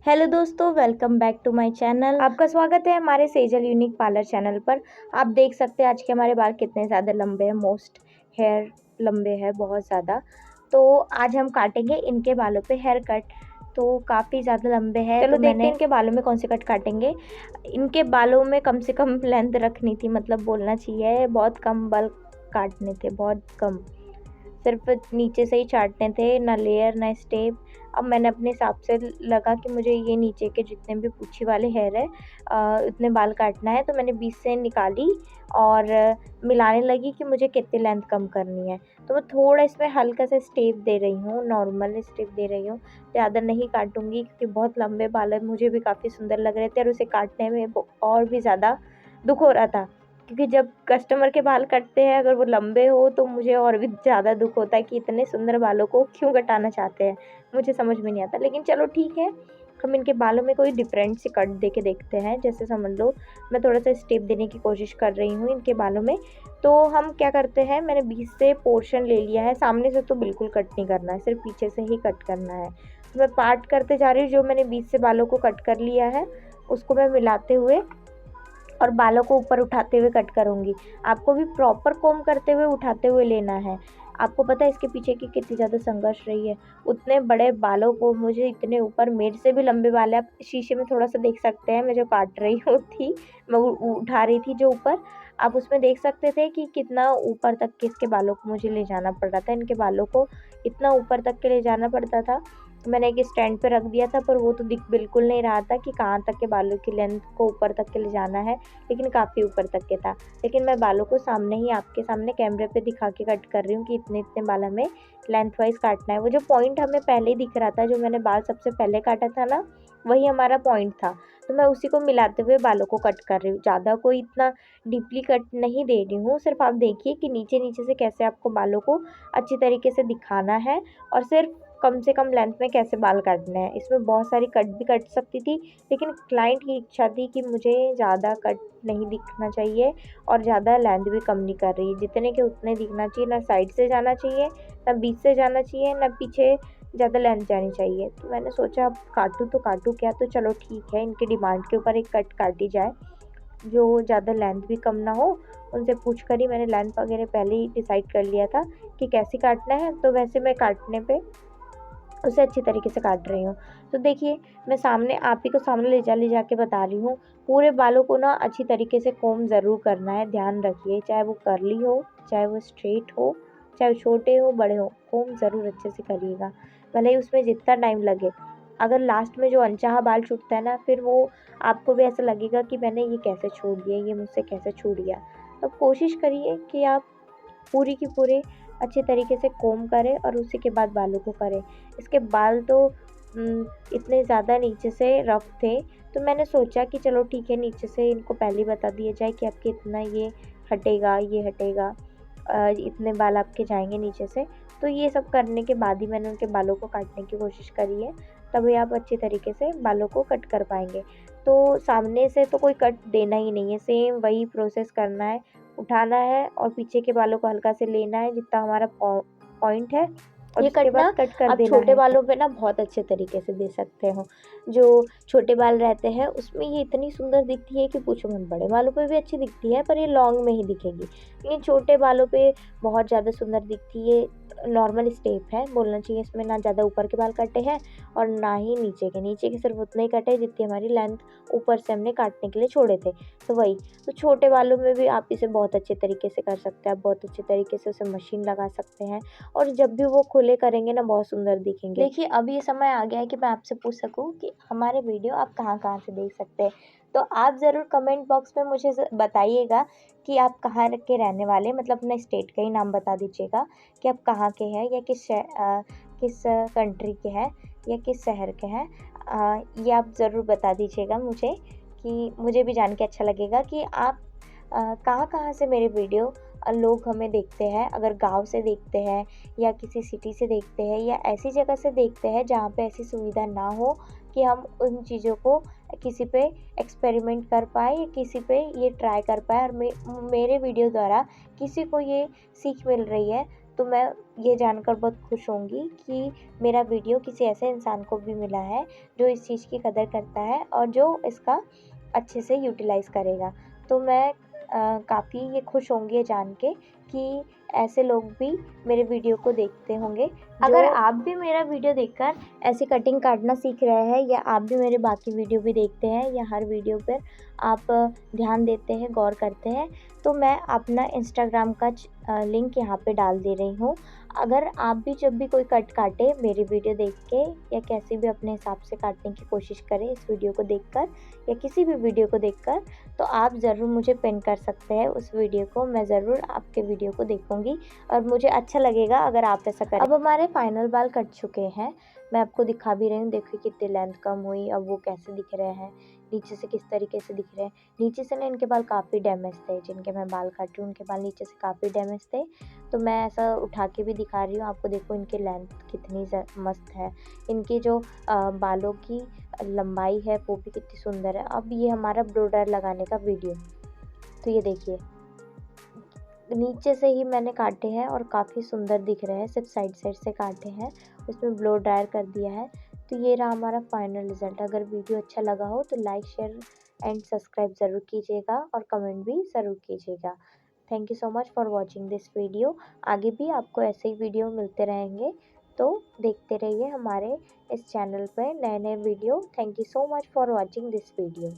Hello दोस्तों, welcome back to my channel. आपका स्वागत है हमारे सेजल यूनिक पार्लर चैनल पर। आप देख सकते हैं आज के हमारे बाल कितने ज़्यादा लंबे हैं। मोस्ट हेयर लंबे हैं बहुत ज़्यादा। तो आज हम काटेंगे इनके बालों पे हेयर कट। तो काफ़ी ज़्यादा लंबे हैं। चलो देखते हैं इनके बालों में कौन से कट काटेंगे। इनके बालों में कम से कम लेंथ रखनी थी, मतलब बोलना चाहिए बहुत कम बाल काटने थे, बहुत कम। सिर्फ नीचे से ही चाटने थे, ना लेयर ना स्टेप। अब मैंने अपने हिसाब से लगा कि मुझे ये नीचे के जितने भी पूँछी वाले हेयर है उतने बाल काटना है, तो मैंने बीच से निकाली और मिलाने लगी कि मुझे कितनी लेंथ कम करनी है। तो मैं थोड़ा इसमें हल्का सा स्टेप दे रही हूँ, नॉर्मल स्टेप दे रही हूँ, ज़्यादा नहीं काटूँगी क्योंकि बहुत लंबे बाल है। मुझे भी काफ़ी सुंदर लग रहे थे और उसे काटने में और भी ज़्यादा दुःख हो रहा था, क्योंकि जब कस्टमर के बाल कटते हैं अगर वो लंबे हो तो मुझे और भी ज़्यादा दुःख होता है कि इतने सुंदर बालों को क्यों कटाना चाहते हैं, मुझे समझ में नहीं आता। लेकिन चलो ठीक है, हम इनके बालों में कोई डिफरेंट सी कट दे के देखते हैं। जैसे समझ लो मैं थोड़ा सा स्टेप देने की कोशिश कर रही हूँ इनके बालों में। तो हम क्या करते हैं, मैंने बीच से पोर्शन ले लिया है, सामने से तो बिल्कुल कट नहीं करना है, सिर्फ पीछे से ही कट करना है। तो मैं पार्ट करते जा रही हूँ, जो मैंने बीच से बालों को कट कर लिया है उसको मैं मिलाते हुए और बालों को ऊपर उठाते हुए कट करूँगी। आपको भी प्रॉपर कोम करते हुए उठाते हुए लेना है। आपको पता है इसके पीछे की कितनी ज़्यादा संघर्ष रही है। उतने बड़े बालों को मुझे इतने ऊपर, मेरे से भी लंबे बाल है। आप शीशे में थोड़ा-सा देख सकते हैं, मैं जो काट रही हूँ थी, मैं उठा रही थी जो ऊपर, आप उसमें देख सकते थे कि कितना ऊपर तक के इसके बालों को मुझे ले जाना पड़ रहा था। इनके बालों को इतना ऊपर तक के ले जाना पड़ता था। मैंने एक स्टैंड पे रख दिया था, पर वो तो दिख बिल्कुल नहीं रहा था कि कहाँ तक के बालों की लेंथ को ऊपर तक के ले जाना है, लेकिन काफ़ी ऊपर तक के था। लेकिन मैं बालों को सामने ही आपके सामने कैमरे पे दिखा के कट कर रही हूँ कि इतने-इतने बाल हमें लेंथ वाइज़ काटना है। वो जो पॉइंट हमें पहले ही दिख रहा था, जो मैंने बाल सबसे पहले काटा था ना, वही हमारा पॉइंट था। तो मैं उसी को मिलाते हुए बालों को कट कर रही हूँ। ज़्यादा कोई इतना डीपली कट नहीं दे रही हूँ, सिर्फ आप देखिए कि नीचे-नीचे से कैसे आपको बालों को अच्छी तरीके से दिखाना है और सिर्फ कम से कम लेंथ में कैसे बाल काटने हैं। इसमें बहुत सारी कट भी कट सकती थी, लेकिन क्लाइंट की इच्छा थी कि मुझे ज़्यादा कट नहीं दिखना चाहिए और ज़्यादा लेंथ भी कम नहीं कर रही है। जितने के उतने दिखना चाहिए, ना साइड से जाना चाहिए, ना बीच से जाना चाहिए, ना पीछे ज़्यादा लेंथ जानी चाहिए। तो मैंने सोचा अब काटूँ तो काटूँ क्या, तो चलो ठीक है, इनकी डिमांड के ऊपर एक कट काटी जाए, जो ज़्यादा लेंथ भी कम ना हो। उनसे पूछ कर ही मैंने लेंथ वगैरह पहले ही डिसाइड कर लिया था कि कैसे काटना है, तो वैसे मैं काटने पे उसे अच्छी तरीके से काट रही हूँ। तो देखिए, मैं सामने आप ही को सामने ले जा के बता रही हूँ। पूरे बालों को ना अच्छी तरीके से कोम्ब ज़रूर करना है, ध्यान रखिए, चाहे वो कर्ली हो, चाहे वो स्ट्रेट हो, चाहे वो छोटे हो, बड़े हो, कोम्ब ज़रूर अच्छे से करिएगा। भले ही उसमें जितना टाइम लगे। अगर लास्ट में जो अनचाहा बाल छूटता है ना, फिर वो आपको भी ऐसा लगेगा कि मैंने ये कैसे छोड़ दिया, ये मुझसे कैसे छूट गया। तो कोशिश करिए कि आप पूरी की पूरे अच्छे तरीके से कोम्ब करें और उसी के बाद बालों को करें। इसके बाल तो इतने ज़्यादा नीचे से रफ़ थे, तो मैंने सोचा कि चलो ठीक है, नीचे से इनको पहले ही बता दिया जाए कि आपके इतना ये हटेगा, ये हटेगा, इतने बाल आपके जाएँगे नीचे से। तो ये सब करने के बाद ही मैंने उनके बालों को काटने की कोशिश करी है, तभी आप अच्छी तरीके से बालों को कट कर पाएँगे। तो सामने से तो कोई कट देना ही नहीं है, सेम वही प्रोसेस करना है। उठाना है और पीछे के बालों को हल्का से लेना है जितना हमारा पॉइंट है, और ये उसके कट ना बाद कट कर आप देना छोटे है। बालों पे ना बहुत अच्छे तरीके से दे सकते हो। जो छोटे बाल रहते हैं उसमें ये इतनी सुंदर दिखती है कि पूछो मत। बड़े बालों पे भी अच्छी दिखती है, पर ये लॉन्ग में ही दिखेगी, लेकिन छोटे बालों पे बहुत ज़्यादा सुंदर दिखती है। नॉर्मल स्टेप है बोलना चाहिए, इसमें ना ज़्यादा ऊपर के बाल कटे हैं और ना ही नीचे के सिर्फ उतने ही कटे हैं जितनी हमारी लेंथ ऊपर से हमने काटने के लिए छोड़े थे। तो वही, तो छोटे बालों में भी आप इसे बहुत अच्छे तरीके से कर सकते हैं। आप बहुत अच्छे तरीके से उसे मशीन लगा सकते हैं और जब भी वो खुले करेंगे ना, बहुत सुंदर दिखेंगे। देखिए, अब ये समय आ गया है कि मैं आपसे पूछ सकूँ कि हमारे वीडियो आप कहाँ-कहाँ से देख सकते हैं। तो आप ज़रूर कमेंट बॉक्स में मुझे बताइएगा कि आप कहाँ के रहने वाले हैं, मतलब अपने स्टेट का ही नाम बता दीजिएगा कि आप कहाँ के हैं या किस कंट्री के हैं या किस शहर के हैं। ये आप ज़रूर बता दीजिएगा मुझे, कि मुझे भी जान के अच्छा लगेगा कि आप कहाँ-कहाँ से मेरे वीडियो लोग हमें देखते हैं। अगर गाँव से देखते हैं या किसी सिटी से देखते हैं या ऐसी जगह से देखते हैं जहाँ पे ऐसी सुविधा ना हो कि हम उन चीज़ों को किसी पे एक्सपेरिमेंट कर पाएँ या किसी पे ये ट्राई कर पाएँ, और मेरे वीडियो द्वारा किसी को ये सीख मिल रही है, तो मैं ये जानकर बहुत खुश होंगी कि मेरा वीडियो किसी ऐसे इंसान को भी मिला है जो इस चीज़ की कदर करता है और जो इसका अच्छे से यूटिलाइज़ करेगा। तो मैं काफ़ी ये खुश होंगी ये जान के कि ऐसे लोग भी मेरे वीडियो को देखते होंगे। अगर आप भी मेरा वीडियो देखकर ऐसे कटिंग काटना सीख रहे हैं या आप भी मेरे बाकी वीडियो भी देखते हैं या हर वीडियो पर आप ध्यान देते हैं, गौर करते हैं, तो मैं अपना इंस्टाग्राम का लिंक यहाँ पे डाल दे रही हूँ। अगर आप भी जब भी कोई कट काटे मेरी वीडियो देख के या कैसे भी अपने हिसाब से काटने की कोशिश करें इस वीडियो को देखकर या किसी भी वीडियो को देखकर, तो आप ज़रूर मुझे पिन कर सकते हैं उस वीडियो को। मैं ज़रूर आपके वीडियो को देखूँगी और मुझे अच्छा लगेगा अगर आप ऐसा करें। अब हमारे फाइनल बाल कट चुके हैं, मैं आपको दिखा भी रही हूँ। देखिए कितनी लेंथ कम हुई, अब वो कैसे दिख रहे हैं, नीचे से किस तरीके से दिख रहे हैं। नीचे से ना इनके बाल काफ़ी डैमेज थे, जिनके मैं बाल काट रही हूँ उनके बाल नीचे से काफ़ी डैमेज थे। तो मैं ऐसा उठा के भी दिखा रही हूँ आपको। देखो इनकी लेंथ कितनी मस्त है, इनकी जो बालों की लंबाई है वो भी कितनी सुंदर है। अब ये हमारा ब्लो ड्रायर लगाने का वीडियो, तो ये देखिए नीचे से ही मैंने काटे हैं और काफ़ी सुंदर दिख रहे हैं, सिर्फ साइड साइड से काटे हैं, उसमें ब्लो ड्रायर कर दिया है। तो ये रहा हमारा फाइनल रिज़ल्ट। अगर वीडियो अच्छा लगा हो तो लाइक, शेयर एंड सब्सक्राइब ज़रूर कीजिएगा और कमेंट भी ज़रूर कीजिएगा। Thank you so much for watching this video. आगे भी आपको ऐसे ही वीडियो मिलते रहेंगे, तो देखते रहिए हमारे इस चैनल पे नए नए video. Thank you so much for watching this video.